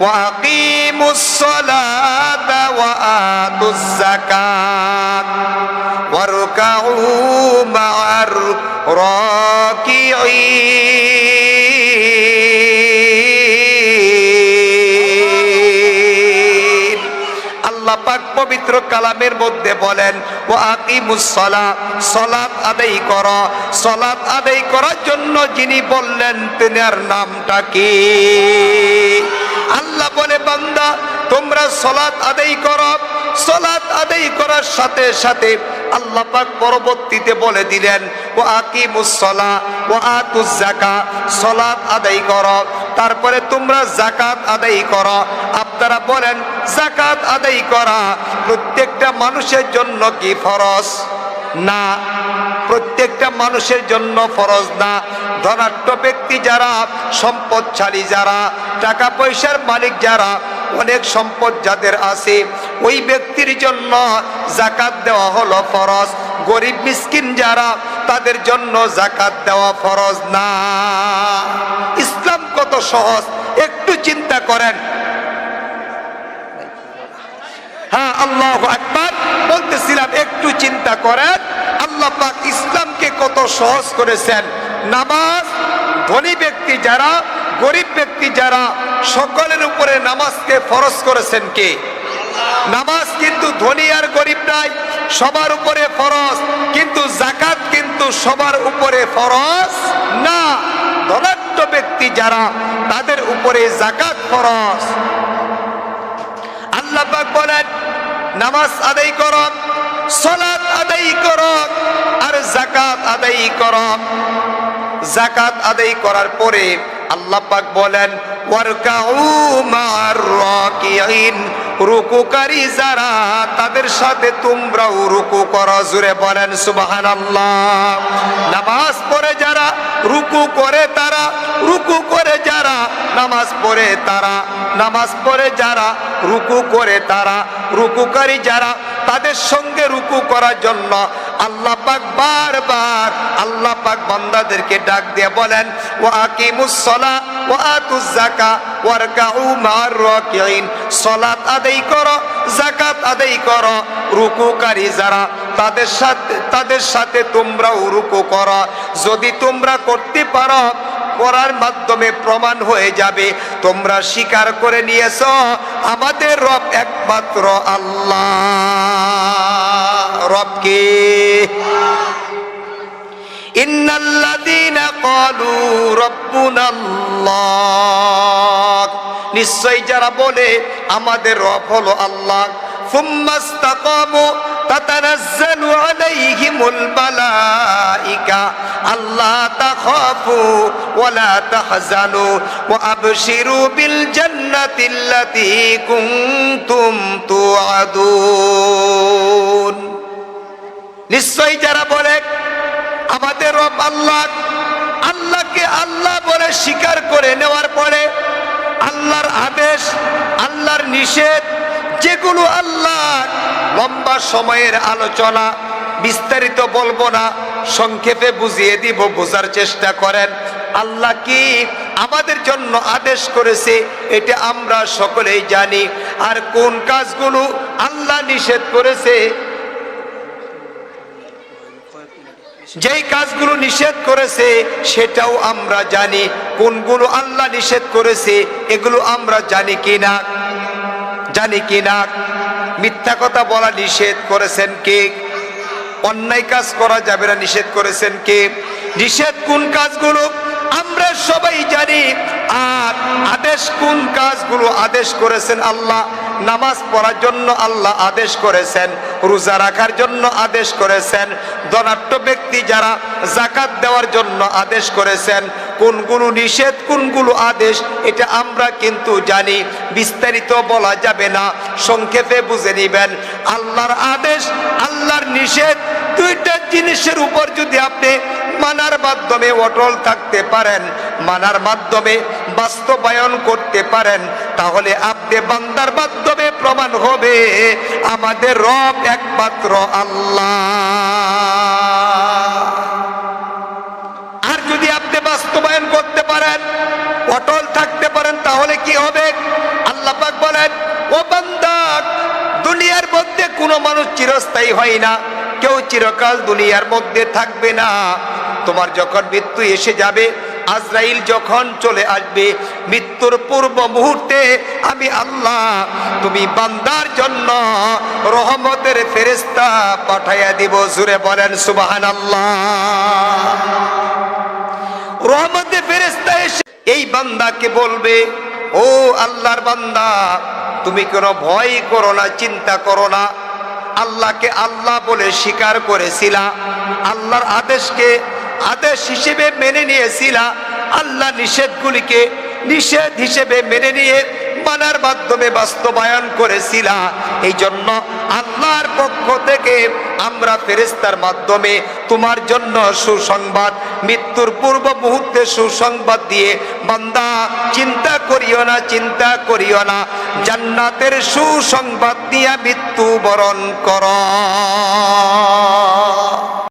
ওয়া আকিমুস সালাতা ওয়া আতুজ যাকাত ওয়ারকাউ মা'আর রাকিঈন। আল্লাহ পাক পবিত্র কালামের মধ্যে বলেন ওয়া আকিমুস সালাত, সালাত আদায় করো। সালাত আদায় করার জন্য যিনি বললেন তিনার নামটা কি? আল্লাহ বলে বান্দা তোমরা সালাত আদায় করো। সালাত আদায় করার সাথে সাথে আল্লাহ পাক পরবর্তীতে বলে দিলেন ওয়া আকিমুস সালাহ ওয়া আতুজ যাকাত, সালাত আদায় করো, তারপরে তোমরা যাকাত আদায় করো। আপনারা বলেন যাকাত আদায় করা প্রত্যেকটা মানুষের জন্য কি ফরজ? না, প্রত্যেকটা মানুষের জন্য ফরজ না। ধনাঢ্য ব্যক্তি যারা, সম্পদশালী যারা, টাকা পয়সার মালিক যারা, অনেক সম্পদ যাদের আছে, ওই ব্যক্তির জন্য যাকাত দেওয়া হলো ফরজ। গরিব মিসকিন যারা, তাদের জন্য যাকাত দেওয়া ফরজ না। ইসলাম কত সহজ একটু চিন্তা করেন। হ্যাঁ, আল্লাহু আকবার বলতেছিলাম, একটু চিন্তা করেন আল্লাহ পাক ইসলামকে কত সহজ করেছেন। নামাজ ধনী ব্যক্তি যারা, গরিব ব্যক্তি যারা, সকলের উপরে নামাজকে ফরজ করেছেন কে? নামাজ কিন্তু ধনী আর গরিব নাই, সবার উপরে ফরজ। কিন্তু যাকাত কিন্তু সবার উপরে ফরজ না। ধনাঢ্য ব্যক্তি যারা, তাদের উপরে যাকাত ফরজ। আল্লাহ পাক বলেন নামাজ আদায় করো, সালাত আদায় করো, আর যাকাত আদায় করো। যাকাত আদায় করার পরে আল্লাহ পাক বলেন ওয়ারকাউ মা'আর রাকিঈন, রুকুকারী যারা, তাদের সাথে তোমরাও রুকু করো। জোরে বলেন সুবহানাল্লাহ। নামাজ পড়ে যারা, রুকু করে তারা, রুকু করে যারা, নামাজ পড়ে তারা, নামাজ পড়ে যারা, রুকু করে তারা, রুকুকারী যারা, তাদের সঙ্গে রুকু করার জন্য আল্লাহ পাক বারবার আল্লাহ পাক বান্দাদেরকে ডাক দিয়ে বলেন ওয়া আকিমুস সালাহ ওয়া আতুজ যাকাত ওয়ারকাউ মা'আর রাকিঈন। সালাত আদায় করো, যাকাত আদায় করো, রুকুকারী যারা, তাদের সাথে তোমরাও রুকু করো। যদি তোমরা করতে পারো, করার মাধ্যমে প্রমাণ হয়ে যাবে তোমরা স্বীকার করে নিয়েছো আমাদের রব একমাত্র আল্লাহ। রব কে? ইন্নাল্লাযীনা ক্বালু রাব্বুনাল্লাহ, নিশ্চয় যারা বলে আমাদের রব হলো আল্লাহ, সুম্মাস্তাকামু তাতানাজ্জালু আলাইহিমুল মালাইকা আল্লা তাখাফু ওয়া লা তাহজানু ওয়া আবশিরু বিল জান্নাতিল্লাতী কুনতুম তুআদুন। নিশ্চয় যারা বলে আমাদের রব আল্লাহ, আল্লাহকে আল্লাহ বলে স্বীকার করে নেওয়ার পরে আল্লাহর আদেশ, আল্লাহর নিষেধ, যেগুলো আল্লাহ, লম্বা সময়ের আলোচনা, বিস্তারিত বলবো না, সংক্ষেপে বুঝিয়ে দিব, বোঝার চেষ্টা করেন। আল্লাহ কি আমাদের জন্য আদেশ করেছে এটা আমরা সকলেই জানি। আর কোন কাজগুলো আল্লাহ নিষেধ করেছে, যেই কাজগুলো নিষেধ করেছে সেটাও আমরা জানি। কোনগুলো আল্লাহ নিষেধ করেছে এগুলো আমরা জানি কিনা? জানি কিনা? মিথ্যা কথা বলা নিষেধ করেছেন কে? অন্যায় কাজ করা যাবে না নিষেধ করেছেন কে? নিষেধ কোন কাজগুলো আমরা সবাই জানি। আর আদেশ কোন কাজগুলো আদেশ করেছেন আল্লাহ? নামাজ পড়ার জন্য আল্লাহ আদেশ করেছেন, রোজা রাখার জন্য আদেশ করেছেন, ধনাঢ্য ব্যক্তি যারা যাকাত দেওয়ার জন্য আদেশ করেছেন। কোনগুলো নিষেধ কোনগুলো আদেশ এটা আমরা কিন্তু জানি, বিস্তারিত বলা যাবে না, সংক্ষেপে বুঝে নিবেন। আল্লাহর আদেশ, আল্লাহর নিষেধ, দুইটা জিনিসের উপর যদি আপনি মানার মাধ্যমে অটল থাকতে পারেন, মানার মাধ্যমে বাস্তবায়ন করতে পারেন, তাহলে আপনি বান্দার মাধ্যমে প্রমাণ হবে আমাদের রব একমাত্র আল্লাহ। আর যদি আপনি বাস্তবায়ন করতে পারেন, অটল থাকতে পারেন, তাহলে কি হবে? কোনো মানুষ চিরস্থায়ী হয় না, কেউ চিরকাল দুনিয়ার মধ্যে থাকবে না। তোমার যখন মৃত্যু এসে যাবে, আজরাইল যখন চলে আসবে, মৃত্যুর পূর্ব মুহূর্তে আমি আল্লাহ তুমি বান্দার জন্য রহমতের ফেরেশতা পাঠাইয়া দিব। জুরে বলেন সুবহানাল্লাহ। রহমতের ফেরেশতা এসে এই বান্দাকে বলবে, ও আল্লাহর বান্দা, তুমি কোনো ভয় করো না, চিন্তা করো না। আল্লাহকে আল্লাহ বলে স্বীকার করেছিলা, আল্লাহর আদেশকে আদেশ হিসেবে মেনে নিয়েছিলা, আল্লাহ নিষেধগুলিকে নিষেধ হিসেবে মেনে নিয়ে মানার মাধ্যমে বাস্তবায়ন করেছিলা। এই জন্য আল্লাহর পক্ষ থেকে আমরা ফেরেশতার মাধ্যমে তোমার জন্য সুসংবাদ, মৃত্যুর পূর্ব মুহূর্তে সুসংবাদ দিয়ে, বান্দা চিন্তা করিও না, চিন্তা করিও না, জান্নাতের সুসংবাদ দিয়া মৃত্যু বরণ কর।